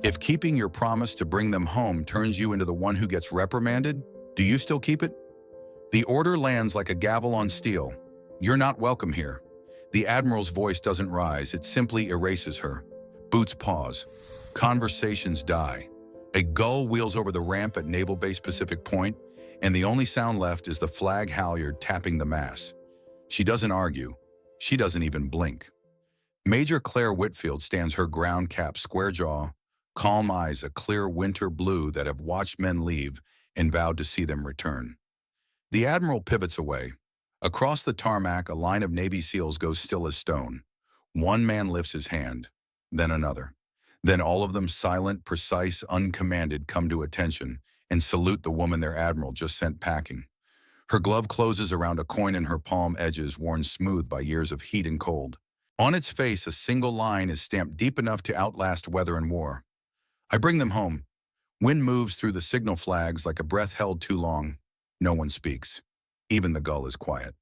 If keeping your promise to bring them home turns you into the one who gets reprimanded, do you still keep it? The order lands like a gavel on steel. You're not welcome here. The Admiral's voice doesn't rise, it simply erases her. Boots pause. Conversations die. A gull wheels over the ramp at Naval Base Pacific Point, and the only sound left is the flag halyard tapping the mass. She doesn't argue. She doesn't even blink. Major Claire Whitfield stands her ground cap square jaw, calm eyes a clear winter blue that have watched men leave and vowed to see them return. The Admiral pivots away. Across the tarmac, a line of Navy SEALs goes still as stone. One man lifts his hand, then another. Then all of them, silent, precise, uncommanded, come to attention and salute the woman their Admiral just sent packing. Her glove closes around a coin in her palm, edges worn smooth by years of heat and cold. On its face, a single line is stamped deep enough to outlast weather and war. I bring them home. Wind moves through the signal flags like a breath held too long. No one speaks. Even the gull is quiet.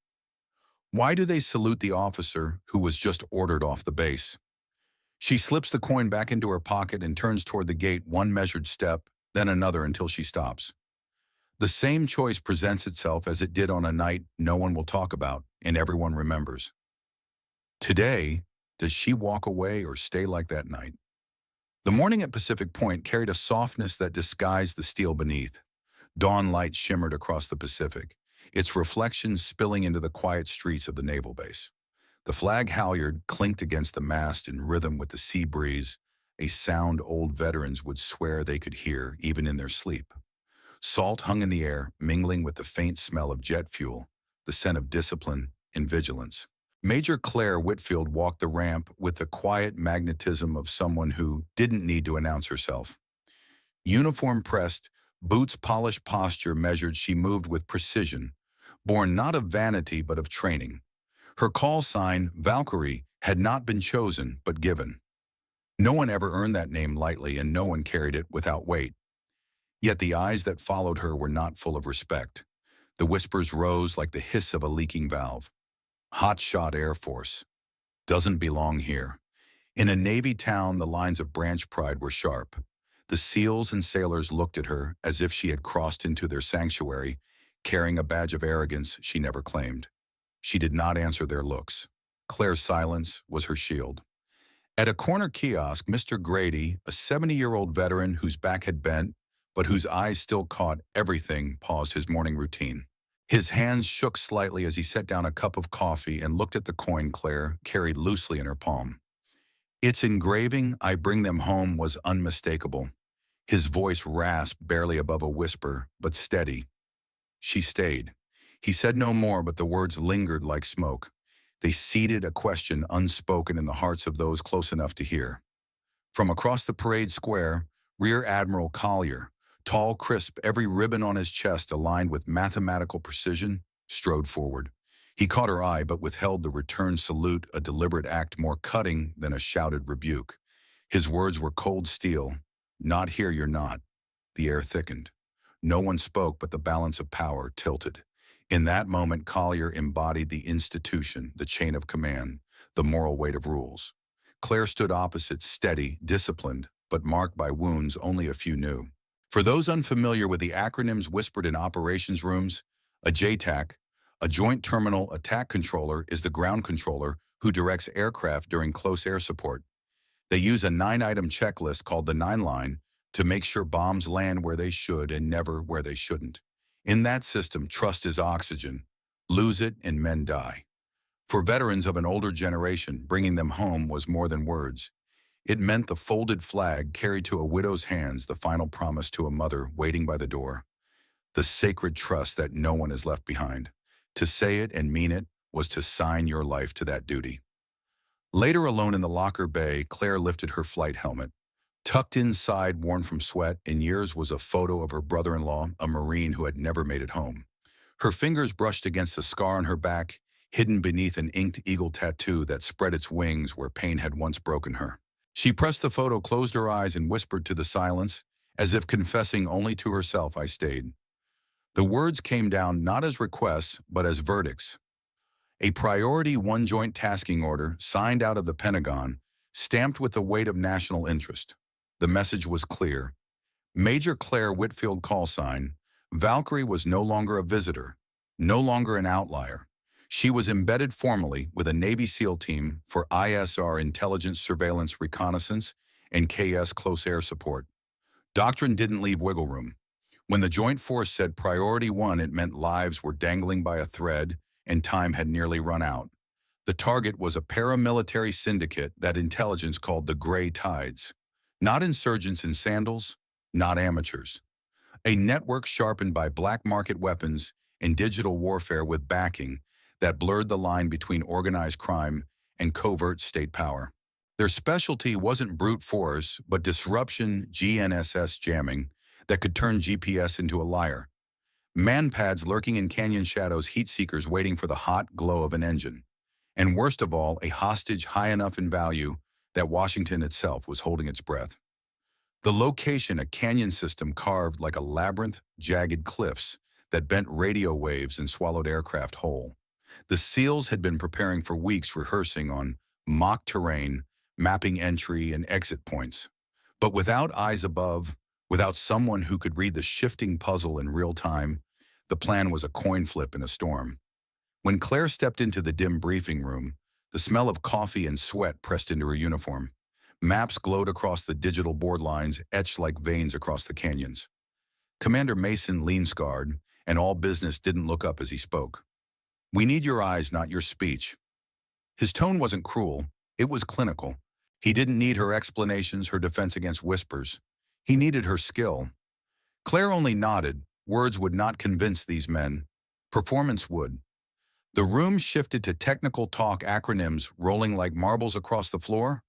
Why do they salute the officer who was just ordered off the base? She slips the coin back into her pocket and turns toward the gate, one measured step, then another until she stops. The same choice presents itself as it did on a night no one will talk about and everyone remembers. Today, does she walk away or stay like that night? The morning at Pacific Point carried a softness that disguised the steel beneath. Dawn light shimmered across the Pacific, its reflections spilling into the quiet streets of the naval base. The flag halyard clinked against the mast in rhythm with the sea breeze, a sound old veterans would swear they could hear even in their sleep. Salt hung in the air, mingling with the faint smell of jet fuel, the scent of discipline and vigilance. Major Claire Whitfield walked the ramp with the quiet magnetism of someone who didn't need to announce herself. Uniform pressed, boots polished, posture measured, she moved with precision, born not of vanity but of training. Her call sign, Valkyrie, had not been chosen but given. No one ever earned that name lightly, and no one carried it without weight. Yet the eyes that followed her were not full of respect. The whispers rose like the hiss of a leaking valve. Hotshot Air Force. Doesn't belong here. In a Navy town, the lines of branch pride were sharp. The SEALs and sailors looked at her as if she had crossed into their sanctuary, carrying a badge of arrogance she never claimed. She did not answer their looks. Claire's silence was her shield. At a corner kiosk, Mr. Grady, a 70-year-old veteran whose back had bent, but whose eyes still caught everything, paused his morning routine. His hands shook slightly as he set down a cup of coffee and looked at the coin Claire carried loosely in her palm. Its engraving, "I bring them home," was unmistakable. His voice rasped barely above a whisper, but steady. She stayed. He said no more, but the words lingered like smoke. They seeded a question unspoken in the hearts of those close enough to hear. From across the parade square, Rear Admiral Collier, tall, crisp, every ribbon on his chest aligned with mathematical precision, strode forward. He caught her eye but withheld the return salute, a deliberate act more cutting than a shouted rebuke. His words were cold steel. "Not here, you're not." The air thickened. No one spoke, but the balance of power tilted. In that moment, Collier embodied the institution, the chain of command, the moral weight of rules. Claire stood opposite, steady, disciplined, but marked by wounds only a few knew. For those unfamiliar with the acronyms whispered in operations rooms, a JTAC, a Joint Terminal Attack Controller, is the ground controller who directs aircraft during close air support. They use a 9-item checklist called the 9 line to make sure bombs land where they should and never where they shouldn't. In that system, trust is oxygen. Lose it and men die. For veterans of an older generation, bringing them home was more than words. It meant the folded flag carried to a widow's hands, the final promise to a mother waiting by the door. The sacred trust that no one is left behind. To say it and mean it was to sign your life to that duty. Later, alone in the locker bay, Claire lifted her flight helmet. Tucked inside, worn from sweat and years, was a photo of her brother-in-law, a Marine who had never made it home. Her fingers brushed against a scar on her back, hidden beneath an inked eagle tattoo that spread its wings where pain had once broken her. She pressed the photo, closed her eyes, and whispered to the silence, as if confessing only to herself, "I stayed." The words came down not as requests, but as verdicts. A Priority 1 Joint Tasking Order, signed out of the Pentagon, stamped with the weight of national interest. The message was clear. Major Claire Whitfield call sign, Valkyrie was no longer a visitor, no longer an outlier. She was embedded formally with a Navy SEAL team for ISR intelligence surveillance reconnaissance and KS close air support. Doctrine didn't leave wiggle room. When the Joint Force said priority one, it meant lives were dangling by a thread and time had nearly run out. The target was a paramilitary syndicate that intelligence called the Gray Tides. Not insurgents in sandals, not amateurs. A network sharpened by black market weapons and digital warfare with backing that blurred the line between organized crime and covert state power. Their specialty wasn't brute force, but disruption GNSS jamming that could turn GPS into a liar. Manpads lurking in canyon shadows, heat seekers waiting for the hot glow of an engine. And worst of all, a hostage high enough in value that Washington itself was holding its breath. The location, a canyon system carved like a labyrinth, jagged cliffs that bent radio waves and swallowed aircraft whole. The SEALs had been preparing for weeks, rehearsing on mock terrain, mapping entry and exit points. But without eyes above, without someone who could read the shifting puzzle in real time, the plan was a coin flip in a storm. When Claire stepped into the dim briefing room, the smell of coffee and sweat pressed into her uniform. Maps glowed across the digital board lines, etched like veins across the canyons. Commander Mason leaned scarred, and all business didn't look up as he spoke. "We need your eyes, not your speech." His tone wasn't cruel, it was clinical. He didn't need her explanations, her defense against whispers. He needed her skill. Claire only nodded. Words would not convince these men. Performance would. The room shifted to technical talk, acronyms rolling like marbles across the floor.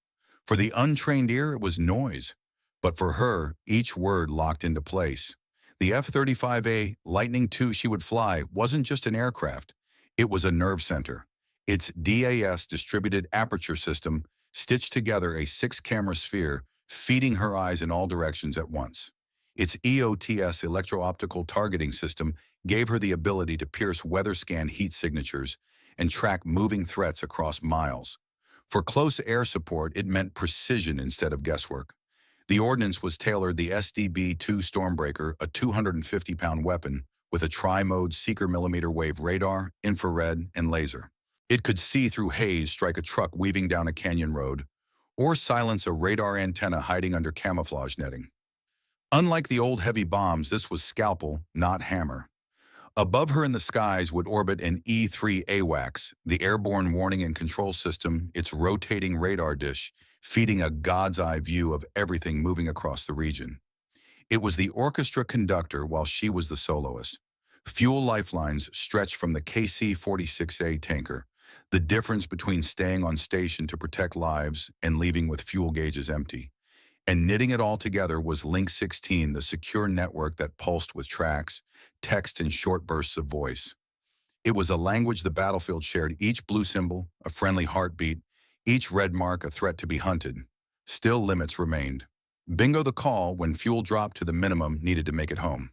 For the untrained ear, it was noise. But for her, each word locked into place. The F-35A Lightning II she would fly wasn't just an aircraft. It was a nerve center. Its DAS, distributed aperture system, stitched together a 6-camera sphere, feeding her eyes in all directions at once. Its EOTS, electro-optical targeting system, gave her the ability to pierce weather-scan heat signatures and track moving threats across miles. For close air support, it meant precision instead of guesswork. The ordnance was tailored: the SDB-2 Stormbreaker, a 250-pound weapon with a tri-mode seeker millimeter wave radar, infrared, and laser. It could see through haze, strike a truck weaving down a canyon road, or silence a radar antenna hiding under camouflage netting. Unlike the old heavy bombs, this was scalpel, not hammer. Above her in the skies would orbit an E-3 AWACS, the airborne warning and control system, its rotating radar dish, feeding a god's-eye view of everything moving across the region. It was the orchestra conductor while she was the soloist. Fuel lifelines stretched from the KC-46A tanker, the difference between staying on station to protect lives and leaving with fuel gauges empty. And knitting it all together was Link 16, the secure network that pulsed with tracks, text, and short bursts of voice. It was a language the battlefield shared, each blue symbol a friendly heartbeat, each red mark a threat to be hunted. Still, limits remained. Bingo the call when fuel dropped to the minimum needed to make it home.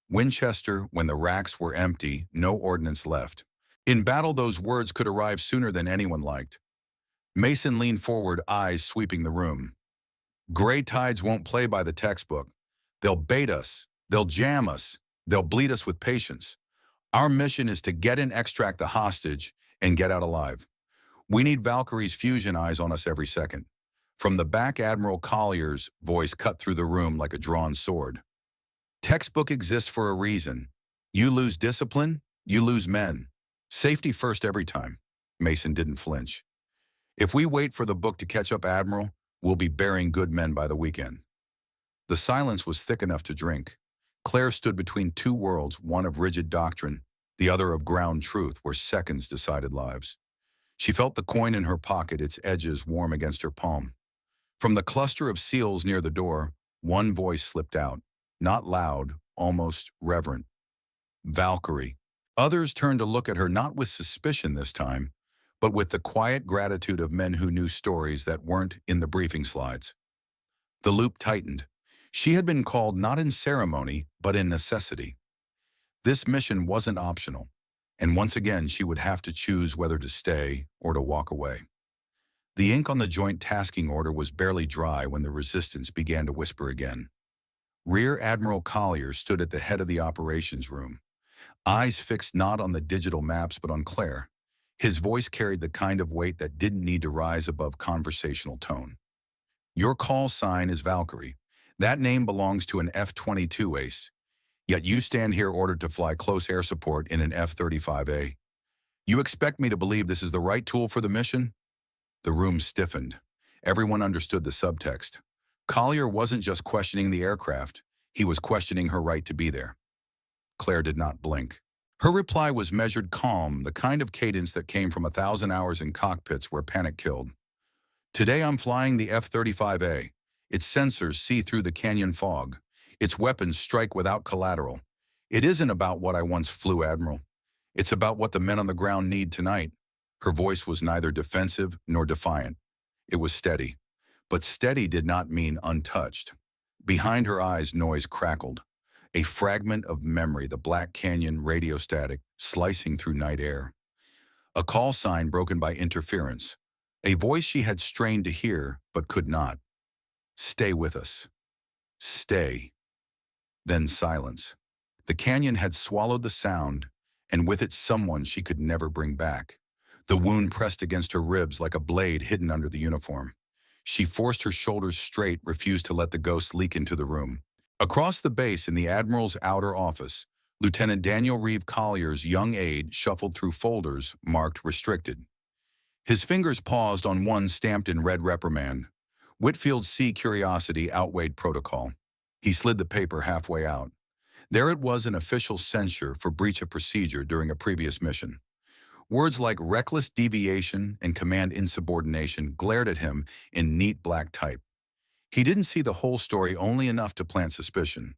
Winchester when the racks were empty, no ordnance left. In battle, those words could arrive sooner than anyone liked. Mason leaned forward, eyes sweeping the room. Gray Tides won't play by the textbook. They'll bait us, they'll jam us, they'll bleed us with patience. Our mission is to get and extract the hostage and get out alive. We need Valkyrie's fusion eyes on us every second. From the back, Admiral Collier's voice cut through the room like a drawn sword. Textbook exists for a reason. You lose discipline, you lose men. Safety first every time. Mason didn't flinch. If we wait for the book to catch up, Admiral, we'll be burying good men by the weekend. The silence was thick enough to drink. Claire stood between two worlds, one of rigid doctrine, the other of ground truth, where seconds decided lives. She felt the coin in her pocket, its edges warm against her palm. From the cluster of SEALs near the door, one voice slipped out, not loud, almost reverent. Valkyrie. Others turned to look at her, not with suspicion this time, but with the quiet gratitude of men who knew stories that weren't in the briefing slides. The loop tightened. She had been called not in ceremony, but in necessity. This mission wasn't optional, and once again she would have to choose whether to stay or to walk away. The ink on the joint tasking order was barely dry when the resistance began to whisper again. Rear Admiral Collier stood at the head of the operations room, eyes fixed not on the digital maps but on Claire. His voice carried the kind of weight that didn't need to rise above conversational tone. Your call sign is Valkyrie. That name belongs to an F-22 ace, yet you stand here ordered to fly close air support in an F-35A. You expect me to believe this is the right tool for the mission? The room stiffened. Everyone understood the subtext. Collier wasn't just questioning the aircraft, he was questioning her right to be there. Claire did not blink. Her reply was measured calm, the kind of cadence that came from 1,000 hours in cockpits where panic killed. Today I'm flying the F-35A. Its sensors see through the canyon fog. Its weapons strike without collateral. It isn't about what I once flew, Admiral. It's about what the men on the ground need tonight. Her voice was neither defensive nor defiant. It was steady. But steady did not mean untouched. Behind her eyes, noise crackled. A fragment of memory, the Black Canyon radio static, slicing through night air. A call sign broken by interference. A voice she had strained to hear, but could not. Stay with us. Stay. Then silence. The canyon had swallowed the sound, and with it someone she could never bring back. The wound pressed against her ribs like a blade hidden under the uniform. She forced her shoulders straight, refused to let the ghost leak into the room. Across the base in the Admiral's outer office, Lieutenant Daniel Reeve Collier's young aide shuffled through folders marked restricted. His fingers paused on one stamped in red reprimand. Whitfield's sea curiosity outweighed protocol. He slid the paper halfway out. There it was, an official censure for breach of procedure during a previous mission. Words like reckless deviation and command insubordination glared at him in neat black type. He didn't see the whole story, only enough to plant suspicion.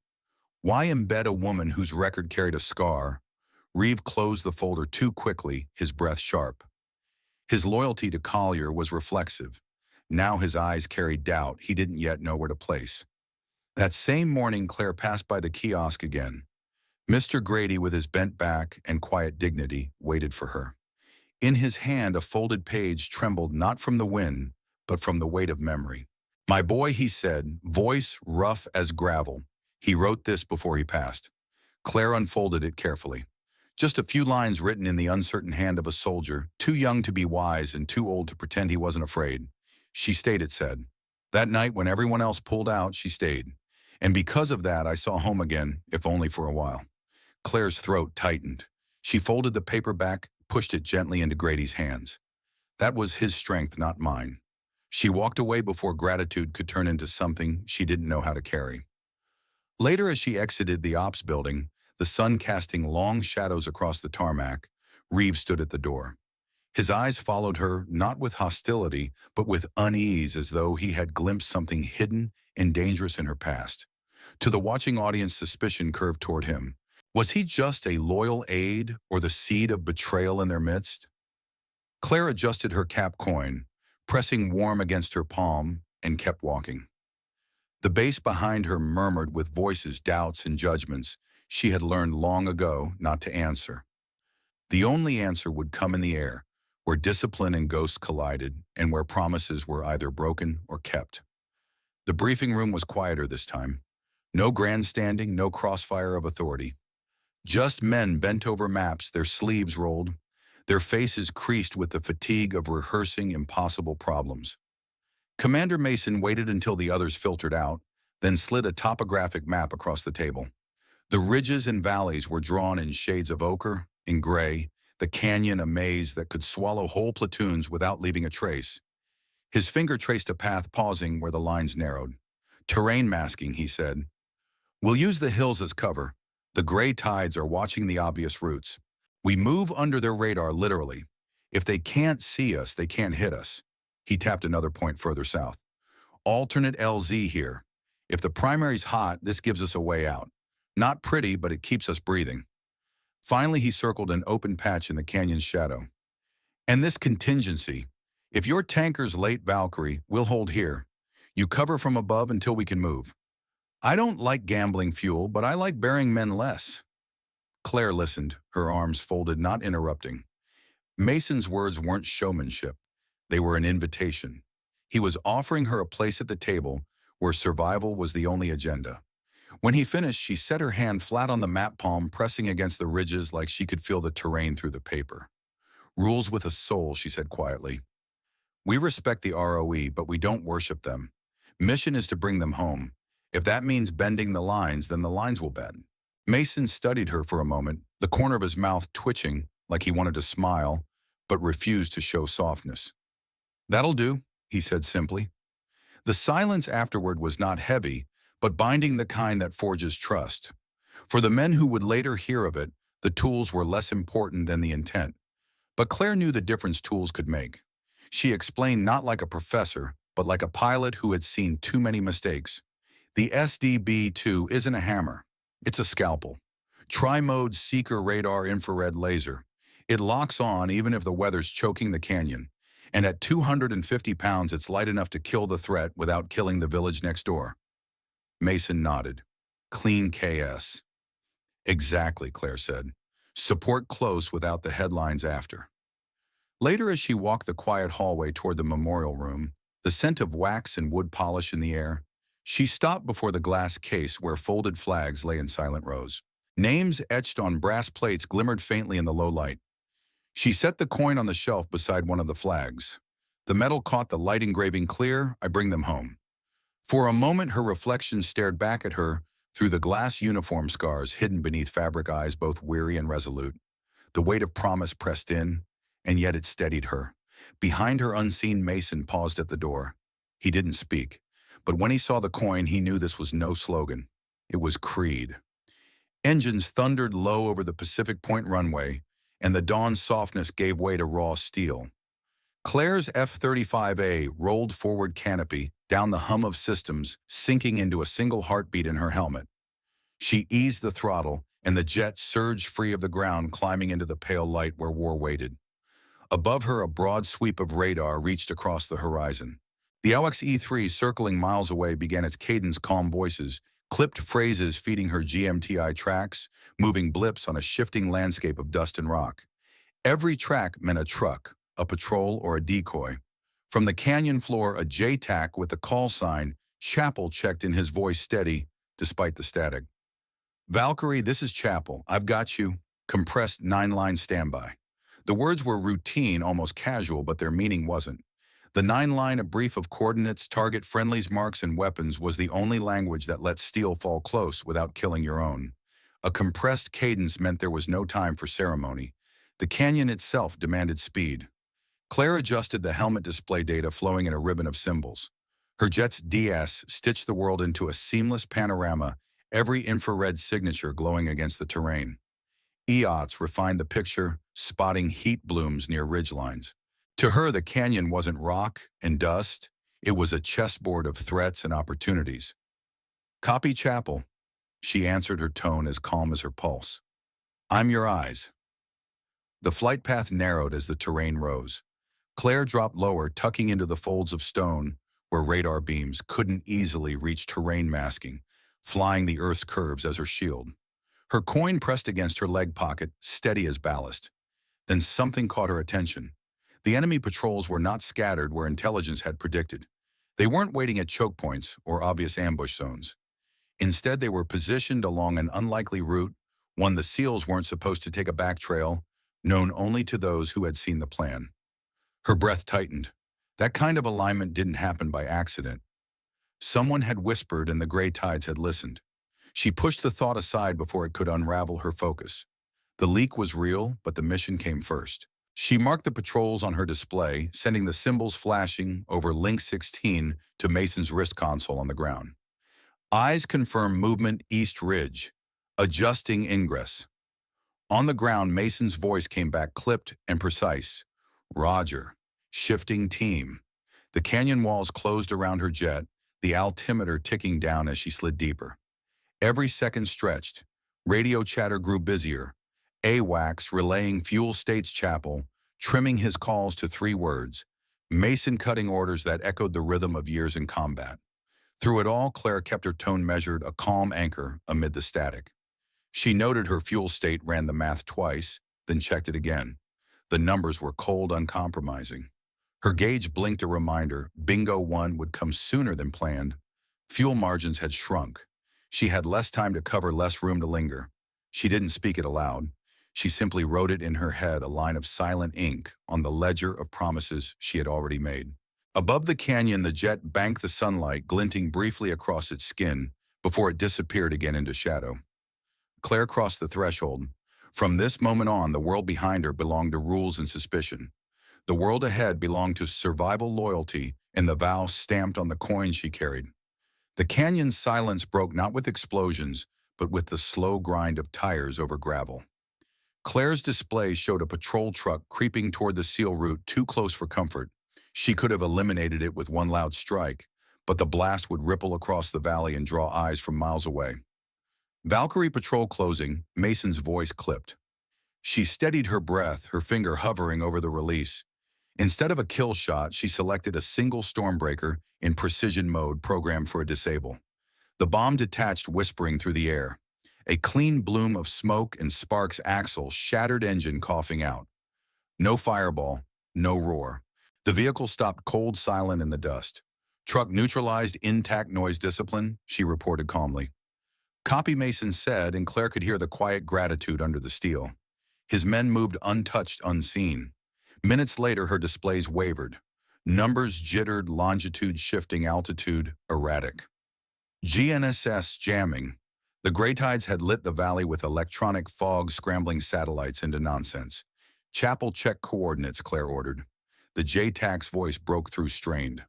Why embed a woman whose record carried a scar? Reeve closed the folder too quickly, his breath sharp. His loyalty to Collier was reflexive. Now his eyes carried doubt he didn't yet know where to place. That same morning, Claire passed by the kiosk again. Mr. Grady, with his bent back and quiet dignity, waited for her. In his hand, a folded page trembled not from the wind, but from the weight of memory. "My boy," he said, voice rough as gravel. He wrote this before he passed. Claire unfolded it carefully. Just a few lines written in the uncertain hand of a soldier, too young to be wise and too old to pretend he wasn't afraid. She stayed, it said. That night when everyone else pulled out, she stayed. And because of that, I saw home again, if only for a while. Claire's throat tightened. She folded the paper back, pushed it gently into Grady's hands. That was his strength, not mine. She walked away before gratitude could turn into something she didn't know how to carry. Later, as she exited the ops building, the sun casting long shadows across the tarmac, Reeve stood at the door. His eyes followed her, not with hostility, but with unease, as though he had glimpsed something hidden and dangerous in her past. To the watching audience, suspicion curved toward him. Was he just a loyal aide or the seed of betrayal in their midst? Claire adjusted her cap coin, pressing warm against her palm, and kept walking. The base behind her murmured with voices, doubts, and judgments she had learned long ago not to answer. The only answer would come in the air, where discipline and ghosts collided, and where promises were either broken or kept. The briefing room was quieter this time. No grandstanding, no crossfire of authority. Just men bent over maps, their sleeves rolled, their faces creased with the fatigue of rehearsing impossible problems. Commander Mason waited until the others filtered out, then slid a topographic map across the table. The ridges and valleys were drawn in shades of ochre and gray, the canyon a maze that could swallow whole platoons without leaving a trace. His finger traced a path, pausing where the lines narrowed. Terrain masking, he said. We'll use the hills as cover. The gray tides are watching the obvious routes. We move under their radar, literally. If they can't see us, they can't hit us. He tapped another point further south. Alternate LZ here. If the primary's hot, this gives us a way out. Not pretty, but it keeps us breathing. Finally, he circled an open patch in the canyon's shadow. And this contingency. If your tanker's late, Valkyrie, we'll hold here. You cover from above until we can move. I don't like gambling fuel, but I like burying men less. Claire listened, her arms folded, not interrupting. Mason's words weren't showmanship. They were an invitation. He was offering her a place at the table where survival was the only agenda. When he finished, she set her hand flat on the map palm, pressing against the ridges like she could feel the terrain through the paper. Rules with a soul, she said quietly. We respect the ROE, but we don't worship them. Mission is to bring them home. If that means bending the lines, then the lines will bend. Mason studied her for a moment, the corner of his mouth twitching like he wanted to smile, but refused to show softness. That'll do, he said simply. The silence afterward was not heavy, but binding, the kind that forges trust. For the men who would later hear of it, the tools were less important than the intent. But Claire knew the difference tools could make. She explained, not like a professor, but like a pilot who had seen too many mistakes. The SDB-2 isn't a hammer. It's a scalpel. Tri-mode seeker radar infrared laser. It locks on even if the weather's choking the canyon. And at 250 pounds, it's light enough to kill the threat without killing the village next door. Mason nodded. Clean KS. Exactly, Claire said. Support close without the headlines after. Later, as she walked the quiet hallway toward the memorial room, the scent of wax and wood polish in the air, she stopped before the glass case where folded flags lay in silent rows. Names etched on brass plates glimmered faintly in the low light. She set the coin on the shelf beside one of the flags. The metal caught the light, engraving clear, I bring them home. For a moment, her reflection stared back at her through the glass uniform scars hidden beneath fabric eyes, both weary and resolute. The weight of promise pressed in, and yet it steadied her. Behind her, unseen, Mason paused at the door. He didn't speak, but when he saw the coin, he knew this was no slogan. It was creed. Engines thundered low over the Pacific Point runway, and the dawn's softness gave way to raw steel. Claire's F-35A rolled forward canopy down the hum of systems, sinking into a single heartbeat in her helmet. She eased the throttle, and the jet surged free of the ground, climbing into the pale light where war waited. Above her, a broad sweep of radar reached across the horizon. The LXE-3, circling miles away, began its cadence, calm voices, clipped phrases feeding her GMTI tracks, moving blips on a shifting landscape of dust and rock. Every track meant a truck, a patrol, or a decoy. From the canyon floor, a JTAC with the call sign, Chapel, checked in, his voice steady, despite the static. Valkyrie, this is Chapel. I've got you. Compressed 9-line standby. The words were routine, almost casual, but their meaning wasn't. The 9-line, a brief of coordinates, target, friendlies, marks, and weapons, was the only language that let steel fall close without killing your own. A compressed cadence meant there was no time for ceremony. The canyon itself demanded speed. Claire adjusted the helmet display, data flowing in a ribbon of symbols. Her jet's DS stitched the world into a seamless panorama, every infrared signature glowing against the terrain. EOTS refined the picture, spotting heat blooms near ridgelines. To her, the canyon wasn't rock and dust. It was a chessboard of threats and opportunities. Copy, Chapel. She answered, her tone as calm as her pulse. I'm your eyes. The flight path narrowed as the terrain rose. Claire dropped lower, tucking into the folds of stone where radar beams couldn't easily reach, terrain masking, flying the Earth's curves as her shield. Her coin pressed against her leg pocket, steady as ballast. Then something caught her attention. The enemy patrols were not scattered where intelligence had predicted. They weren't waiting at choke points or obvious ambush zones. Instead, they were positioned along an unlikely route, one the SEALs weren't supposed to take, a back trail, known only to those who had seen the plan. Her breath tightened. That kind of alignment didn't happen by accident. Someone had whispered and the gray tides had listened. She pushed the thought aside before it could unravel her focus. The leak was real, but the mission came first. She marked the patrols on her display, sending the symbols flashing over Link 16 to Mason's wrist console on the ground. Eyes confirm movement east ridge, adjusting ingress. On the ground, Mason's voice came back, clipped and precise. Roger. Shifting team. The canyon walls closed around her jet, the altimeter ticking down as she slid deeper. Every second stretched. Radio chatter grew busier. AWACS relaying fuel states, Chapel, trimming his calls to 3 words. Mason cutting orders that echoed the rhythm of years in combat. Through it all, Claire kept her tone measured, a calm anchor amid the static. She noted her fuel state, ran the math twice, then checked it again. The numbers were cold, uncompromising. Her gauge blinked a reminder Bingo 1 would come sooner than planned. Fuel margins had shrunk. She had less time to cover, less room to linger. She didn't speak it aloud. She simply wrote it in her head, a line of silent ink on the ledger of promises she had already made. Above the canyon, the jet banked the sunlight, glinting briefly across its skin before it disappeared again into shadow. Claire crossed the threshold. From this moment on, the world behind her belonged to rules and suspicion. The world ahead belonged to survival, loyalty, and the vow stamped on the coin she carried. The canyon's silence broke not with explosions, but with the slow grind of tires over gravel. Claire's display showed a patrol truck creeping toward the seal route, too close for comfort. She could have eliminated it with one loud strike, but the blast would ripple across the valley and draw eyes from miles away. Valkyrie patrol closing, Mason's voice clipped. She steadied her breath, her finger hovering over the release. Instead of a kill shot, she selected a single stormbreaker in precision mode programmed for a disable. The bomb detached, whispering through the air. A clean bloom of smoke and sparks, axle, shattered engine coughing out. No fireball, no roar. The vehicle stopped cold, silent in the dust. Truck neutralized, intact, noise discipline, she reported calmly. Copy, Mason said, and Claire could hear the quiet gratitude under the steel. His men moved untouched, unseen. Minutes later, her displays wavered. Numbers jittered, longitude shifting, altitude erratic. GNSS jamming. The gray tides had lit the valley with electronic fog, scrambling satellites into nonsense. Chapel, check coordinates, Claire ordered. The JTAC's voice broke through, strained.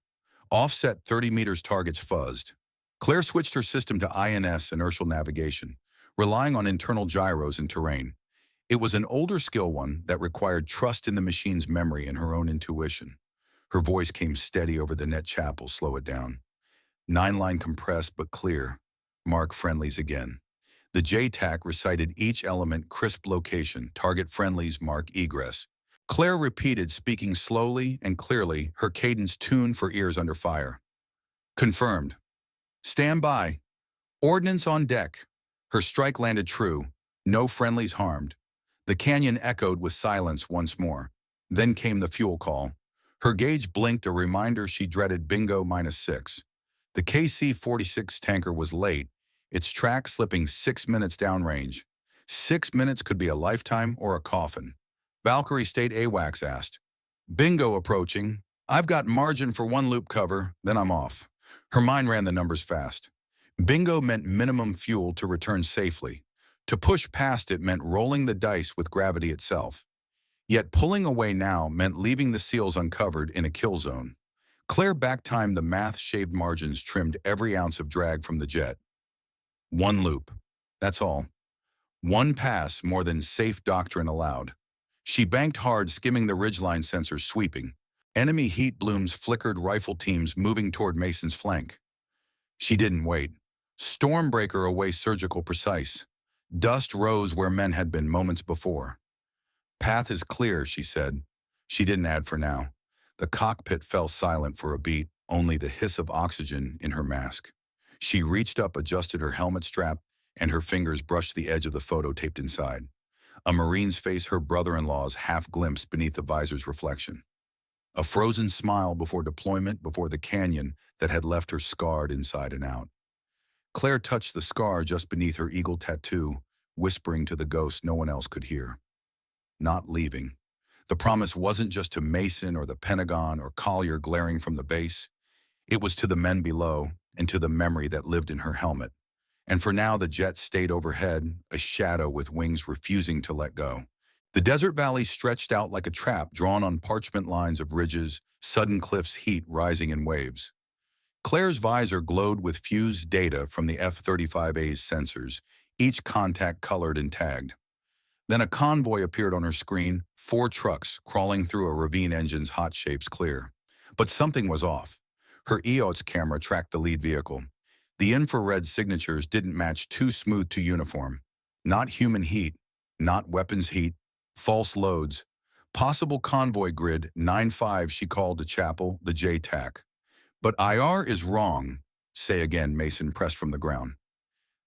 Offset 30 meters, targets fuzzed. Claire switched her system to INS, inertial navigation, relying on internal gyros and terrain. It was an older skill, one that required trust in the machine's memory and her own intuition. Her voice came steady over the net. Chapel, slow it down. 9-line compressed but clear. Mark friendlies again. The JTAC recited each element, crisp location, target friendlies, mark egress. Claire repeated, speaking slowly and clearly, her cadence tuned for ears under fire. Confirmed. Stand by. Ordnance on deck. Her strike landed true. No friendlies harmed. The canyon echoed with silence once more. Then came the fuel call. Her gauge blinked, a reminder she dreaded. Bingo -6. The KC-46 tanker was late, its track slipping 6 minutes downrange. 6 minutes could be a lifetime or a coffin. Valkyrie State AWACS asked. Bingo approaching. I've got margin for one loop cover, then I'm off. Her mind ran the numbers fast. Bingo meant minimum fuel to return safely. To push past it meant rolling the dice with gravity itself. Yet pulling away now meant leaving the seals uncovered in a kill zone. Claire back-timed the math, shaved margins, trimmed every ounce of drag from the jet. One loop. That's all. One pass, more than safe doctrine allowed. She banked hard, skimming the ridgeline sensors, sweeping. Enemy heat blooms flickered, rifle teams moving toward Mason's flank. She didn't wait. Stormbreaker away, surgical precise. Dust rose where men had been moments before. Path is clear, she said. She didn't add for now. The cockpit fell silent for a beat, only the hiss of oxygen in her mask. She reached up, adjusted her helmet strap, and her fingers brushed the edge of the photo taped inside. A Marine's face, her brother-in-law's, half glimpsed beneath the visor's reflection. A frozen smile before deployment, before the canyon that had left her scarred inside and out. Claire touched the scar just beneath her eagle tattoo, whispering to the ghost no one else could hear. Not leaving. The promise wasn't just to Mason or the Pentagon or Collier glaring from the base. It was to the men below and to the memory that lived in her helmet. And for now, the jet stayed overhead, a shadow with wings refusing to let go. The desert valley stretched out like a trap drawn on parchment lines of ridges, sudden cliffs, heat rising in waves. Claire's visor glowed with fused data from the F-35A's sensors, each contact colored and tagged. Then a convoy appeared on her screen, 4 trucks crawling through a ravine, engines hot, shapes clear. But something was off. Her EOS camera tracked the lead vehicle. The infrared signatures didn't match, too smooth, too uniform. Not human heat, not weapons heat, false loads. Possible convoy grid 9-5, she called to Chapel, the JTAC. But IR is wrong. Say again, Mason pressed from the ground.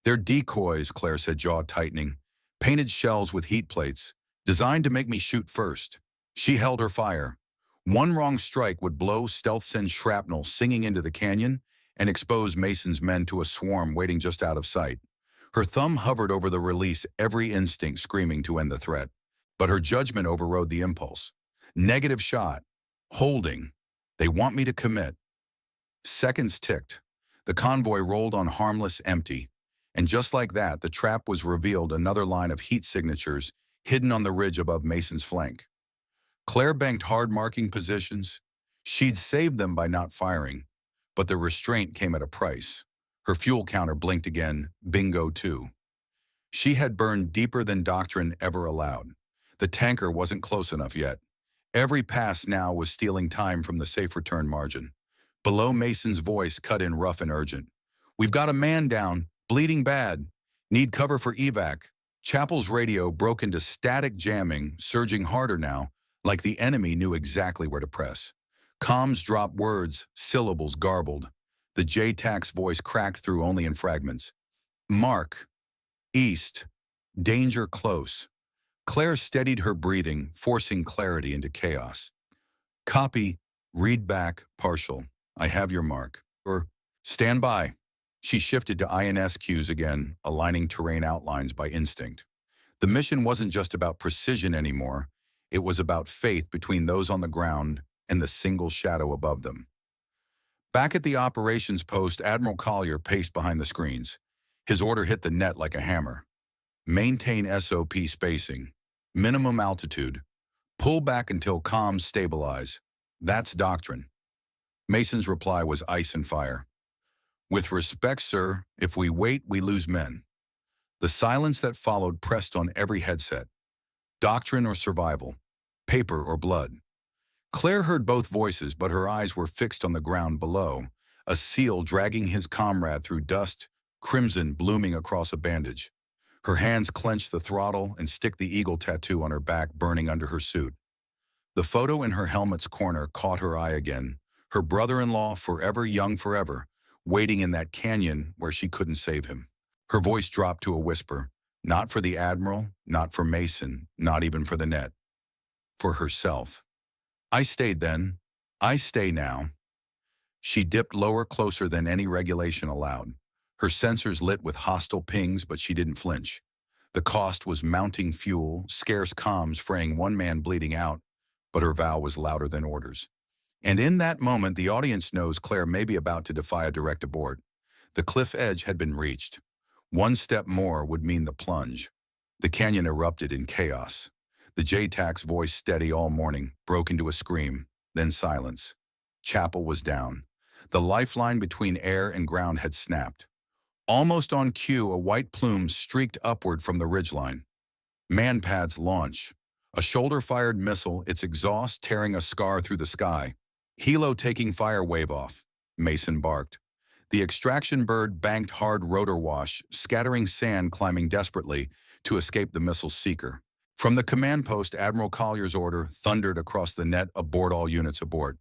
They're decoys, Claire said, jaw tightening. Painted shells with heat plates, designed to make me shoot first. She held her fire. One wrong strike would blow stealth-send shrapnel singing into the canyon and expose Mason's men to a swarm waiting just out of sight. Her thumb hovered over the release, every instinct screaming to end the threat. But her judgment overrode the impulse. Negative shot. Holding. They want me to commit. Seconds ticked. The convoy rolled on harmless, empty. And just like that, the trap was revealed, another line of heat signatures hidden on the ridge above Mason's flank. Claire banked hard marking positions. She'd saved them by not firing, but the restraint came at a price. Her fuel counter blinked again, bingo too. She had burned deeper than doctrine ever allowed. The tanker wasn't close enough yet. Every pass now was stealing time from the safe return margin. Below, Mason's voice cut in rough and urgent. "We've got a man down, bleeding bad. Need cover for evac." Chapel's radio broke into static jamming, surging harder now, like the enemy knew exactly where to press. Comms dropped words, syllables garbled. The JTAC's voice cracked through only in fragments. "Mark. East. Danger close." Claire steadied her breathing, forcing clarity into chaos. "Copy. Read back. Partial. I have your mark." Or, "Stand by." She shifted to INS cues again, aligning terrain outlines by instinct. The mission wasn't just about precision anymore. It was about faith between those on the ground and the single shadow above them. Back at the operations post, Admiral Collier paced behind the screens. His order hit the net like a hammer. "Maintain SOP spacing. Minimum altitude. Pull back until comms stabilize. That's doctrine." Mason's reply was ice and fire. "With respect, sir, if we wait, we lose men." The silence that followed pressed on every headset. Doctrine or survival. Paper or blood. Claire heard both voices, but her eyes were fixed on the ground below, a SEAL dragging his comrade through dust, crimson blooming across a bandage. Her hands clenched the throttle and stick the eagle tattoo on her back burning under her suit. The photo in her helmet's corner caught her eye again, her brother-in-law, forever young forever, waiting in that canyon where she couldn't save him. Her voice dropped to a whisper, not for the Admiral, not for Mason, not even for the net. For herself. "I stayed then. I stay now." She dipped lower, closer than any regulation allowed. Her sensors lit with hostile pings, but she didn't flinch. The cost was mounting fuel, scarce comms fraying one man bleeding out, but her vow was louder than orders. And in that moment, the audience knows Claire may be about to defy a direct abort. The cliff edge had been reached. One step more would mean the plunge. The canyon erupted in chaos. The JTAC's voice, steady all morning, broke into a scream, then silence. Chapel was down. The lifeline between air and ground had snapped. Almost on cue, a white plume streaked upward from the ridgeline. Manpads launch. A shoulder-fired missile, its exhaust tearing a scar through the sky. "Helo taking fire, wave off," Mason barked. The extraction bird banked hard rotor wash, scattering sand, climbing desperately to escape the missile's seeker. From the command post, Admiral Collier's order thundered across the net, "Abort all units, abort."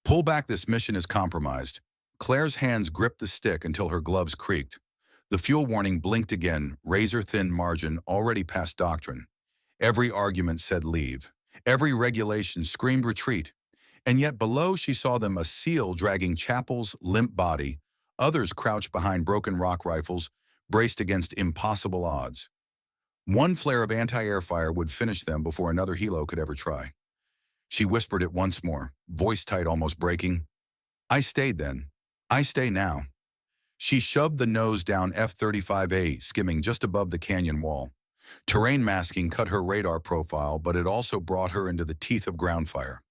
"Pull back, this mission is compromised." Claire's hands gripped the stick until her gloves creaked. The fuel warning blinked again, razor-thin margin already past doctrine. Every argument said leave. Every regulation screamed retreat. And yet below she saw them, a SEAL dragging Chapel's limp body, others crouched behind broken rock rifles, braced against impossible odds. One flare of anti-air fire would finish them before another helo could ever try. She whispered it once more, voice tight, almost breaking. "I stayed then. I stay now." She shoved the nose down F-35A, skimming just above the canyon wall. Terrain masking cut her radar profile, but it also brought her into the teeth of ground fire.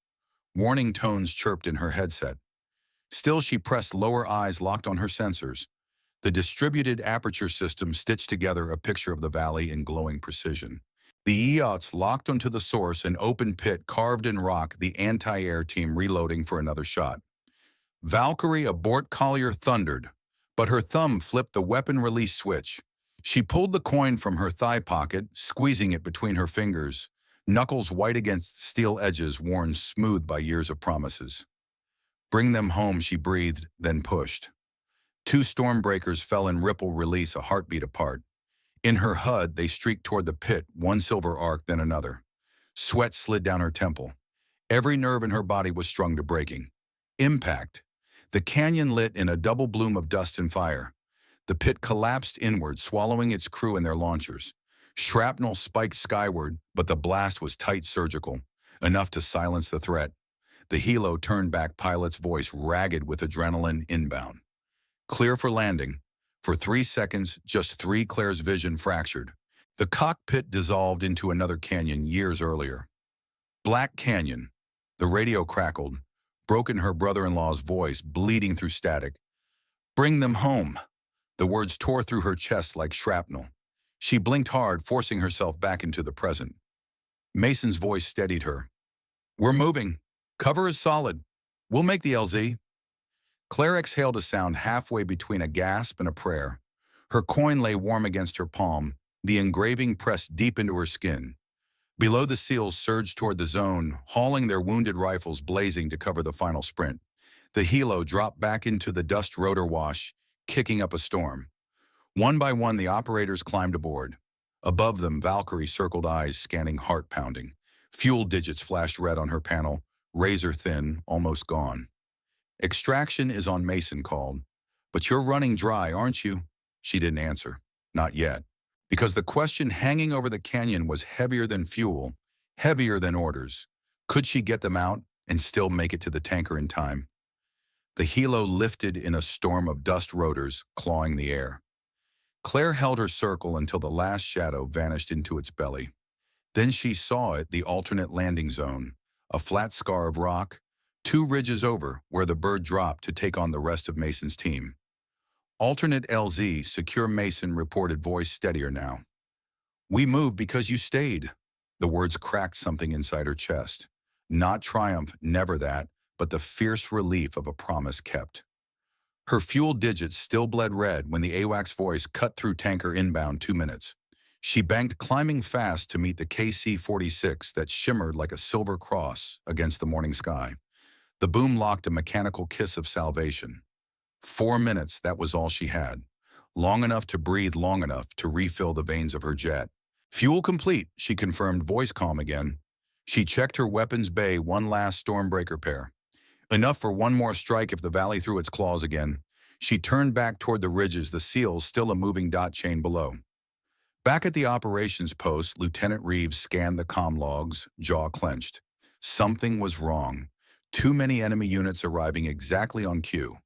Warning tones chirped in her headset. Still, she pressed, lower eyes locked on her sensors. The distributed aperture system stitched together a picture of the valley in glowing precision. The EOTs locked onto the source, an open pit carved in rock, the anti-air team reloading for another shot. "Valkyrie, abort," Collier thundered, but her thumb flipped the weapon release switch. She pulled the coin from her thigh pocket, squeezing it between her fingers, knuckles white against steel edges worn smooth by years of promises. "Bring them home," she breathed, then pushed. Two stormbreakers fell in ripple release, a heartbeat apart. In her HUD, they streaked toward the pit, one silver arc, then another. Sweat slid down her temple. Every nerve in her body was strung to breaking. Impact. The canyon lit in a double bloom of dust and fire. The pit collapsed inward, swallowing its crew and their launchers. Shrapnel spiked skyward, but the blast was tight surgical, enough to silence the threat. The helo turned back, pilot's voice ragged with adrenaline inbound. Clear for landing. For 3 seconds, just three, Claire's vision fractured. The cockpit dissolved into another canyon years earlier. Black Canyon. The radio crackled, broke in her brother-in-law's voice, bleeding through static. Bring them home. The words tore through her chest like shrapnel. She blinked hard, forcing herself back into the present. Mason's voice steadied her. We're moving. Cover is solid. We'll make the LZ. Claire exhaled a sound halfway between a gasp and a prayer. Her coin lay warm against her palm, the engraving pressed deep into her skin. Below, the SEALs surged toward the zone, hauling their wounded rifles blazing to cover the final sprint. The helo dropped back into the dust rotor wash, kicking up a storm. One by one, the operators climbed aboard. Above them, Valkyrie circled, eyes scanning, heart pounding. Fuel digits flashed red on her panel, razor thin, almost gone. Extraction is on, Mason called. But you're running dry, aren't you? She didn't answer. Not yet. Because the question hanging over the canyon was heavier than fuel, heavier than orders. Could she get them out and still make it to the tanker in time? The helo lifted in a storm of dust rotors, clawing the air. Claire held her circle until the last shadow vanished into its belly. Then she saw it, the alternate landing zone, a flat scar of rock, 2 ridges over where the bird dropped to take on the rest of Mason's team. Alternate LZ, secure, Mason reported, voice steadier now. We moved because you stayed. The words cracked something inside her chest. Not triumph, never that, but the fierce relief of a promise kept. Her fuel digits still bled red when the AWACS voice cut through tanker inbound 2 minutes. She banked, climbing fast to meet the KC-46 that shimmered like a silver cross against the morning sky. The boom locked a mechanical kiss of salvation. 4 minutes, that was all she had. Long enough to breathe, long enough to refill the veins of her jet. Fuel complete, she confirmed, voice calm again. She checked her weapons bay, one last stormbreaker pair. Enough for one more strike if the valley threw its claws again. She turned back toward the ridges, the SEALs still a moving dot chain below. Back at the operations post, Lieutenant Reeves scanned the comm logs, jaw clenched. Something was wrong. Too many enemy units arriving exactly on cue.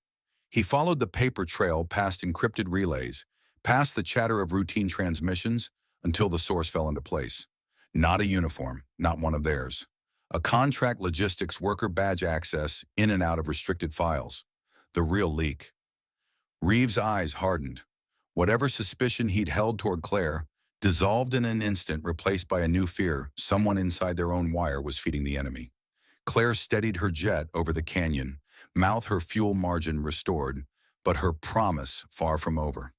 He followed the paper trail past encrypted relays, past the chatter of routine transmissions, until the source fell into place. Not a uniform, not one of theirs. A contract logistics worker badge access in and out of restricted files. The real leak. Reeves' eyes hardened. Whatever suspicion he'd held toward Claire dissolved in an instant, replaced by a new fear. Someone inside their own wire was feeding the enemy. Claire steadied her jet over the canyon, mouth her fuel margin restored, but her promise far from over.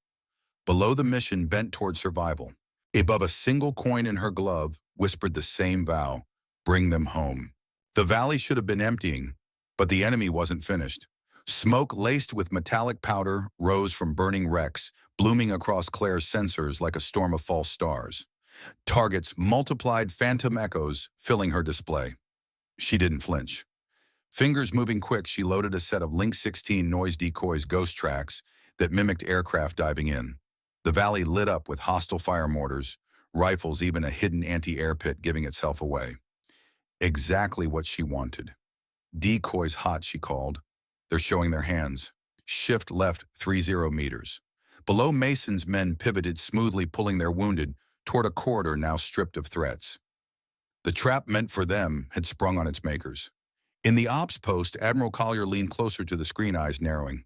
Below, the mission bent toward survival. Above, a single coin in her glove whispered the same vow: bring them home. The valley should have been emptying, but the enemy wasn't finished. Smoke laced with metallic powder rose from burning wrecks, blooming across Claire's sensors like a storm of false stars. Targets multiplied, phantom echoes filling her display. She didn't flinch. Fingers moving quick, she loaded a set of Link 16 noise decoys, ghost tracks that mimicked aircraft diving in. The valley lit up with hostile fire mortars, rifles, even a hidden anti-air pit giving itself away. Exactly what she wanted. Decoys hot, she called. They're showing their hands. Shift left 30 meters. Below, Mason's men pivoted smoothly, pulling their wounded toward a corridor now stripped of threats. The trap meant for them had sprung on its makers. In the ops post, Admiral Collier leaned closer to the screen, eyes narrowing.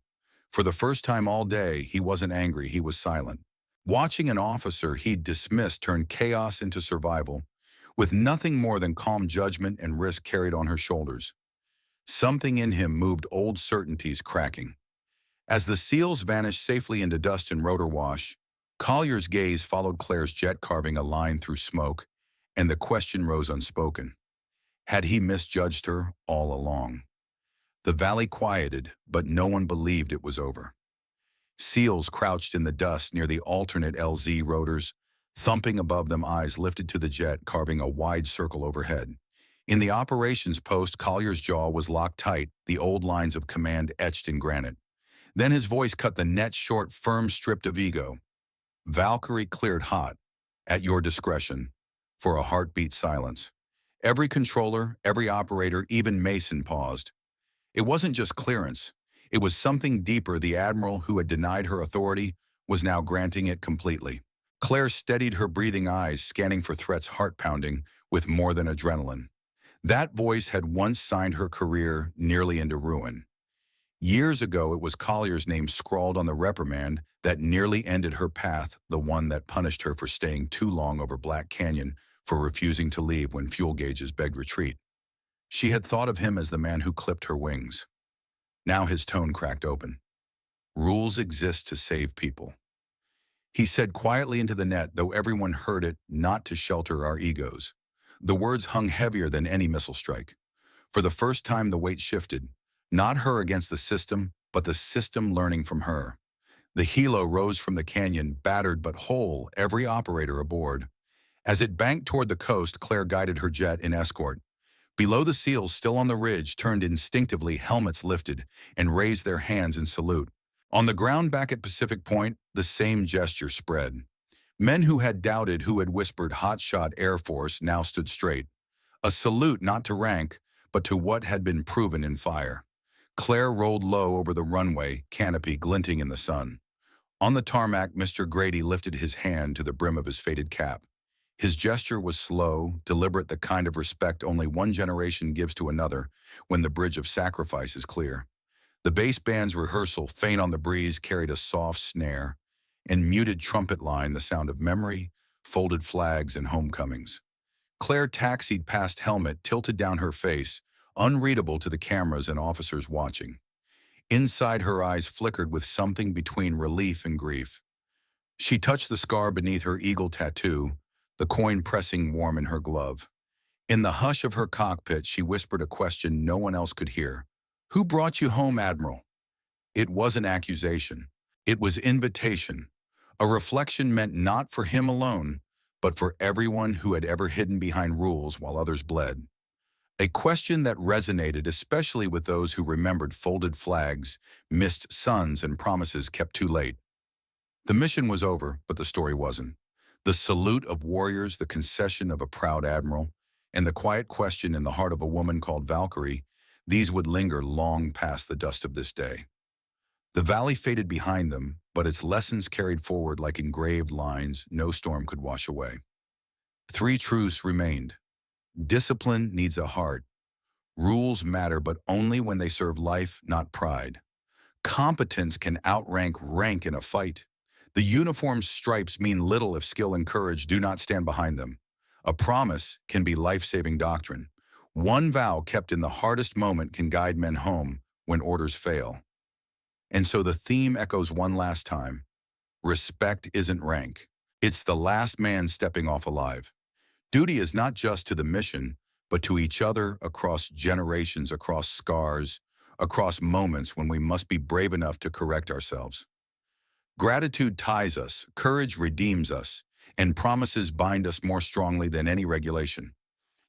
For the first time all day, he wasn't angry, he was silent. Watching an officer he'd dismissed turn chaos into survival, with nothing more than calm judgment and risk carried on her shoulders. Something in him moved, old certainties cracking. As the SEALs vanished safely into dust and rotor wash, Collier's gaze followed Claire's jet, carving a line through smoke, and the question rose unspoken. Had he misjudged her all along? The valley quieted, but no one believed it was over. SEALs crouched in the dust near the alternate LZ rotors, thumping above them, eyes lifted to the jet, carving a wide circle overhead. In the operations post, Collier's jaw was locked tight, the old lines of command etched in granite. Then his voice cut the net short, firm, stripped of ego. Valkyrie cleared hot, at your discretion, for a heartbeat silence. Every controller, every operator, even Mason paused. It wasn't just clearance. It was something deeper. The admiral who had denied her authority was now granting it completely. Claire steadied her breathing eyes, scanning for threats, heart pounding, with more than adrenaline. That voice had once signed her career nearly into ruin. Years ago, it was Collier's name scrawled on the reprimand that nearly ended her path, the one that punished her for staying too long over Black Canyon, for refusing to leave when fuel gauges begged retreat. She had thought of him as the man who clipped her wings. Now his tone cracked open. Rules exist to save people. He said quietly into the net, though everyone heard it, not to shelter our egos. The words hung heavier than any missile strike. For the first time, the weight shifted. Not her against the system, but the system learning from her. The helo rose from the canyon, battered but whole, every operator aboard. As it banked toward the coast, Claire guided her jet in escort. Below, the SEALs, still on the ridge, turned instinctively, helmets lifted, and raised their hands in salute. On the ground back at Pacific Point, the same gesture spread. Men who had doubted, who had whispered hotshot Air Force, now stood straight. A salute not to rank, but to what had been proven in fire. Claire rolled low over the runway, canopy glinting in the sun. On the tarmac, Mr. Grady lifted his hand to the brim of his faded cap. His gesture was slow, deliberate, the kind of respect only one generation gives to another when the bridge of sacrifice is clear. The bass band's rehearsal, faint on the breeze, carried a soft snare, and muted trumpet line the sound of memory, folded flags, and homecomings. Claire taxied past helmet, tilted down her face, unreadable to the cameras and officers watching. Inside, her eyes flickered with something between relief and grief. She touched the scar beneath her eagle tattoo, the coin pressing warm in her glove. In the hush of her cockpit, she whispered a question no one else could hear. Who brought you home, Admiral? It wasn't accusation. It was invitation. A reflection meant not for him alone, but for everyone who had ever hidden behind rules while others bled. A question that resonated especially with those who remembered folded flags, missed suns, and promises kept too late. The mission was over, but the story wasn't. The salute of warriors, the concession of a proud admiral, and the quiet question in the heart of a woman called Valkyrie, these would linger long past the dust of this day. The valley faded behind them, but its lessons carried forward like engraved lines no storm could wash away. 3 truths remained. Discipline needs a heart. Rules matter, but only when they serve life, not pride. Competence can outrank rank in a fight. The uniform's stripes mean little if skill and courage do not stand behind them. A promise can be life-saving doctrine. One vow kept in the hardest moment can guide men home when orders fail. And so the theme echoes one last time. Respect isn't rank. It's the last man stepping off alive. Duty is not just to the mission, but to each other, across generations, across scars, across moments when we must be brave enough to correct ourselves. Gratitude ties us, courage redeems us, and promises bind us more strongly than any regulation.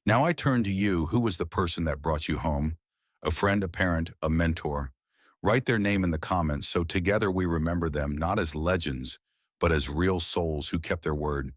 Now I turn to you. Who was the person that brought you home? A friend, a parent, a mentor? Write their name in the comments so together we remember them not as legends, but as real souls who kept their word